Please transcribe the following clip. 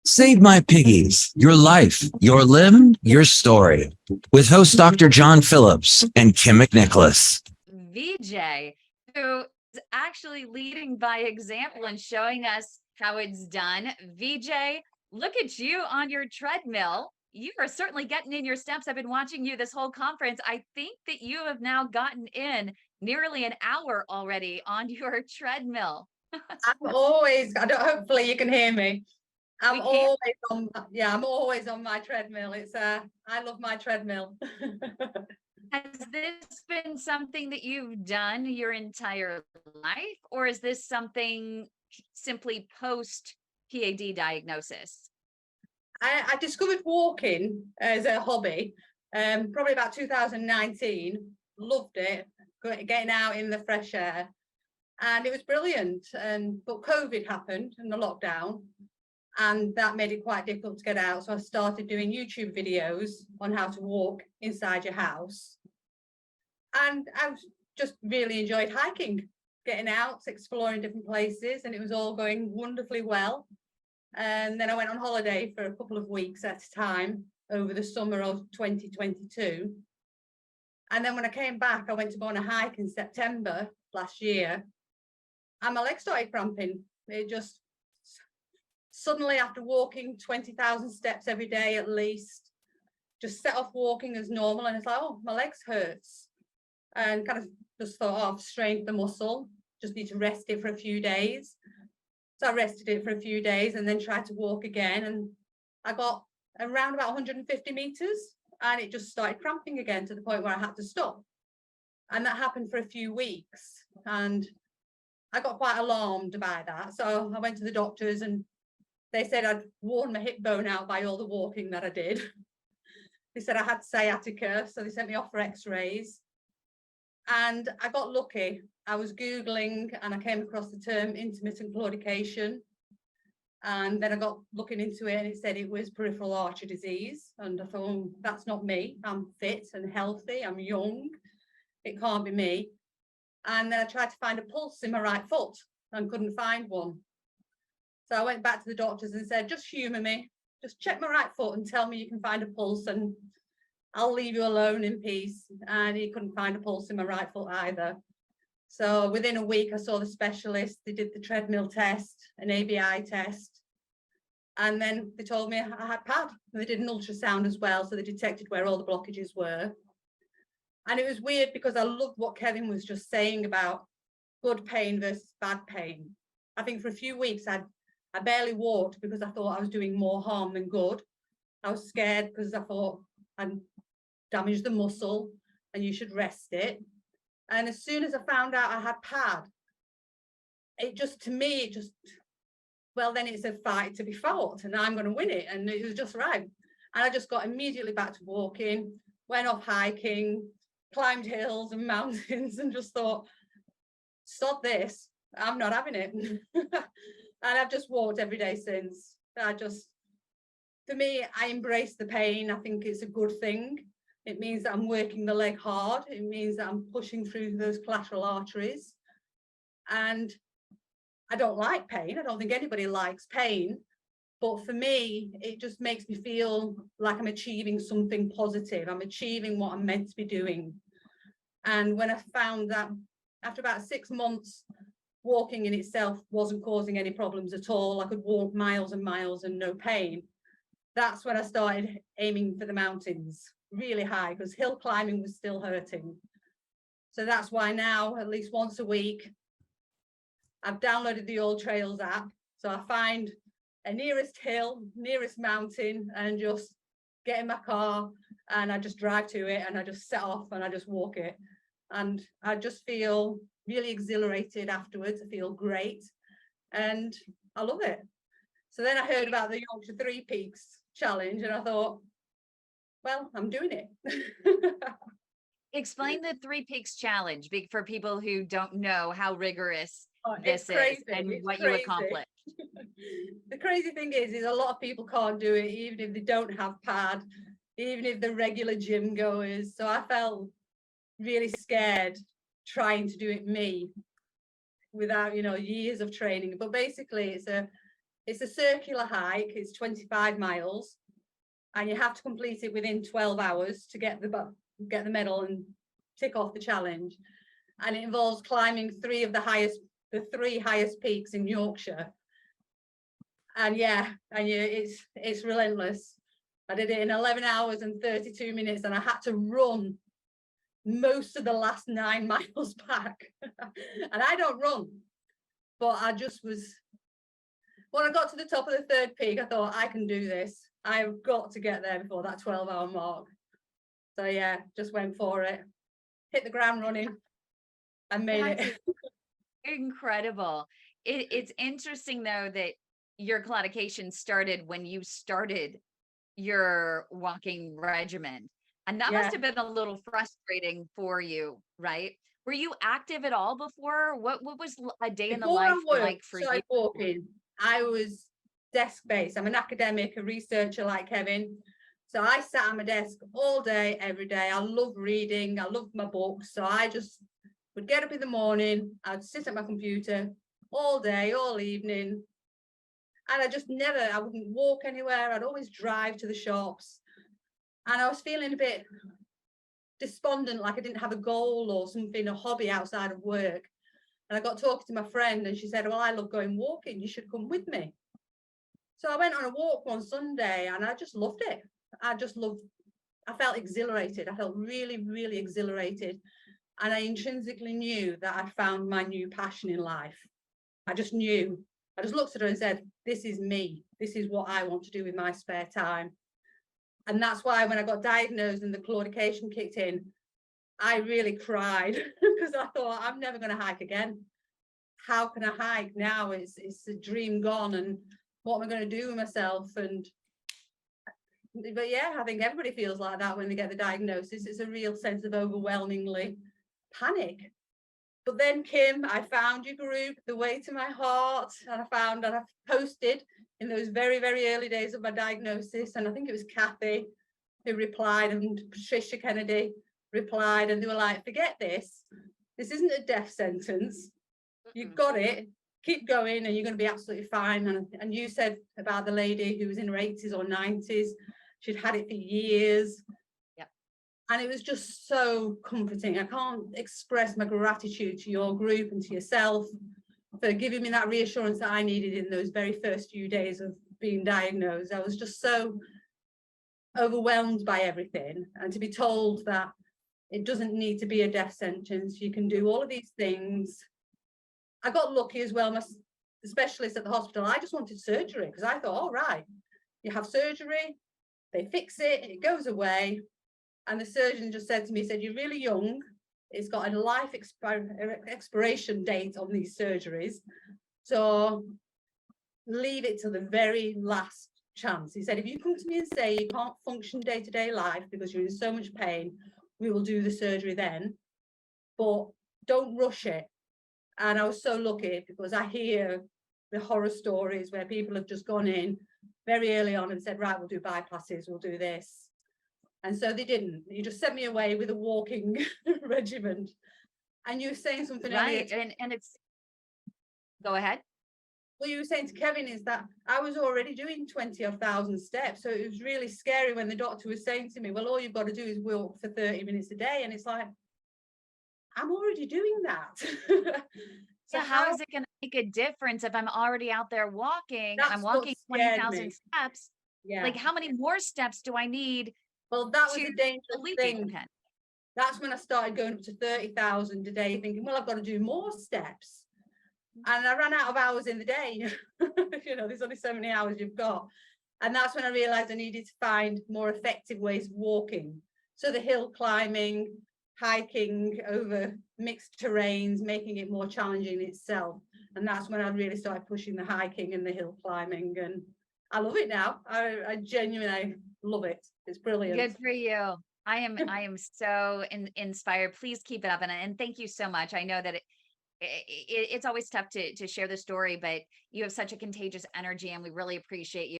Save My Piggies, Your Life, Your Limb, Your Story, with host Dr. John Phillips and Kim McNicholas. Veejay, who is actually leading by example and showing us how it's done. Veejay, look at you on your treadmill. You are certainly getting in your steps. I've been watching you this whole conference. I think that you have now gotten in nearly an hour already on your treadmill. Hopefully you can hear me. I'm We can. always on my treadmill. I love my treadmill. Has this been something that you've done your entire life, or is this something simply post PAD diagnosis? I discovered walking as a hobby, probably about 2019. Loved it, getting out in the fresh air, and it was brilliant. But COVID happened and the lockdown, and that made it quite difficult to get out. So I started doing YouTube videos on how to walk inside your house. And I just really enjoyed hiking, getting out, exploring different places, and it was all going wonderfully well. And then I went on holiday for a couple of weeks at a time over the summer of 2022. And then when I came back, I went to go on a hike in September last year, and my legs started cramping. It just suddenly, after walking 20,000 steps every day at least, just set off walking as normal, and it's like, oh, my legs hurts. And kind of just thought, oh, I've strained the muscle, just need to rest it for a few days. So I rested it for a few days and then tried to walk again. And I got around about 150 meters and it just started cramping again to the point where I had to stop. And that happened for a few weeks. And I got quite alarmed by that. So I went to the doctors and they said I'd worn my hip bone out by all the walking that I did. They said I had sciatica. So they sent me off for x-rays. And I got lucky. I was Googling and I came across the term intermittent claudication. And then I got looking into it and it said it was peripheral artery disease. And I thought, oh, that's not me. I'm fit and healthy. I'm young. It can't be me. And then I tried to find a pulse in my right foot and couldn't find one. So I went back to the doctors and said, just humour me. Just check my right foot and tell me you can find a pulse and I'll leave you alone in peace. And he couldn't find a pulse in my right foot either. So within a week, I saw the specialist. They did the treadmill test, an ABI test. And then they told me I had P.A.D. They did an ultrasound as well. So they detected where all the blockages were. And it was weird because I loved what Kevin was just saying about good pain versus bad pain. I think for a few weeks, I barely walked because I thought I was doing more harm than good. I was scared because I thought I'd damaged the muscle and you should rest it. And as soon as I found out I had P.A.D, it just, to me, it just, well, then it's a fight to be fought and I'm going to win it. And it was just right. And I just got immediately back to walking, went off hiking, climbed hills and mountains and just thought, stop this, I'm not having it. And I've just walked every day since. For me, I embrace the pain. I think it's a good thing. It means that I'm working the leg hard. It means that I'm pushing through those collateral arteries. And I don't like pain. I don't think anybody likes pain. But for me, it just makes me feel like I'm achieving something positive. I'm achieving what I'm meant to be doing. And when I found that after about 6 months, walking in itself wasn't causing any problems at all, I could walk miles and miles and no pain. That's when I started aiming for the mountains really high because hill climbing was still hurting. So that's why now, at least once a week, I've downloaded the All Trails app. So I find a nearest hill, nearest mountain, and just get in my car and I just drive to it and I just set off and I just walk it. And I just feel really exhilarated afterwards. I feel great and I love it. So then I heard about the Yorkshire Three Peaks challenge and I thought, well, I'm doing it. Explain the Three Peaks challenge for people who don't know how rigorous this is and what you accomplish. The crazy thing is a lot of people can't do it, even if they don't have P.A.D, even if they're regular gym goers. So I felt really scared trying to do it me without, years of training. But basically, It's a circular hike. It's 25 miles, and you have to complete it within 12 hours to get the medal and tick off the challenge. And it involves climbing the three highest peaks in Yorkshire. And it's relentless. I did it in 11 hours and 32 minutes, and I had to run most of the last 9 miles back. And I don't run, but I just was, when I got to the top of the third peak, I thought, I can do this. I've got to get there before that 12-hour mark. So yeah, just went for it, hit the ground running, and made it. Incredible. It's interesting though that your claudication started when you started your walking regimen, and that must have been a little frustrating for you, right? Were you active at all before? What was a day in the life like for you? Walking, I was desk based. I'm an academic, a researcher like Kevin. So I sat at my desk all day, every day. I love reading. I love my books. So I just would get up in the morning. I'd sit at my computer all day, all evening. And I wouldn't walk anywhere. I'd always drive to the shops. And I was feeling a bit despondent, like I didn't have a goal or something, a hobby outside of work. And I got talking to my friend, and she said, well, I love going walking. You should come with me. So I went on a walk one Sunday, and I just loved it. I felt exhilarated. I felt really, really exhilarated. And I intrinsically knew that I'd found my new passion in life. I just knew. I just looked at her and said, this is me. This is what I want to do with my spare time. And that's why when I got diagnosed and the claudication kicked in, I really cried because I thought, I'm never going to hike again. How can I hike now? It's a dream gone, and what am I going to do with myself? But yeah, I think everybody feels like that when they get the diagnosis. It's a real sense of overwhelmingly panic. But then, Kim, I found your group, The Way to My Heart, and I posted in those very, very early days of my diagnosis, and I think it was Kathy who replied, and Patricia Kennedy replied, and they were like, forget this. This isn't a death sentence. You've got it. Keep going, and you're going to be absolutely fine. And you said about the lady who was in her 80s or 90s. She'd had it for years. Yeah. And it was just so comforting. I can't express my gratitude to your group and to yourself for giving me that reassurance that I needed in those very first few days of being diagnosed. I was just so overwhelmed by everything. And to be told that it doesn't need to be a death sentence, you can do all of these things. I got lucky as well. The specialist at the hospital, I just wanted surgery because I thought, all right, you have surgery, they fix it, it goes away. And the surgeon just said to me, he said, you're really young. It's got a life expiration date on these surgeries. So leave it to the very last chance. He said, if you come to me and say you can't function day-to-day life because you're in so much pain, we will do the surgery then. But don't rush it. And I was so lucky because I hear the horror stories where people have just gone in very early on and said, right, we'll do bypasses, we'll do this. And so they didn't. You just sent me away with a walking regimen. And you were saying something right earlier. And it's, go ahead. What you were saying to Kevin is that I was already doing 20,000 steps. So it was really scary when the doctor was saying to me, well, all you've got to do is walk for 30 minutes a day. And it's like, I'm already doing that. So how is it going to make a difference if I'm already out there walking? I'm walking 20,000 steps. Yeah. Like, how many more steps do I need? Well, that was a dangerous thing. Okay. That's when I started going up to 30,000 a day, thinking, well, I've got to do more steps. And I ran out of hours in the day. You know, there's only so many hours you've got. And that's when I realized I needed to find more effective ways of walking. So the hill climbing, hiking over mixed terrains, making it more challenging itself. And that's when I really started pushing the hiking and the hill climbing. And I love it now. I genuinely love it. It's brilliant. Good for you. I am so inspired. Please keep it up. And thank you so much. I know that it's always tough to share the story, but you have such a contagious energy, and we really appreciate you.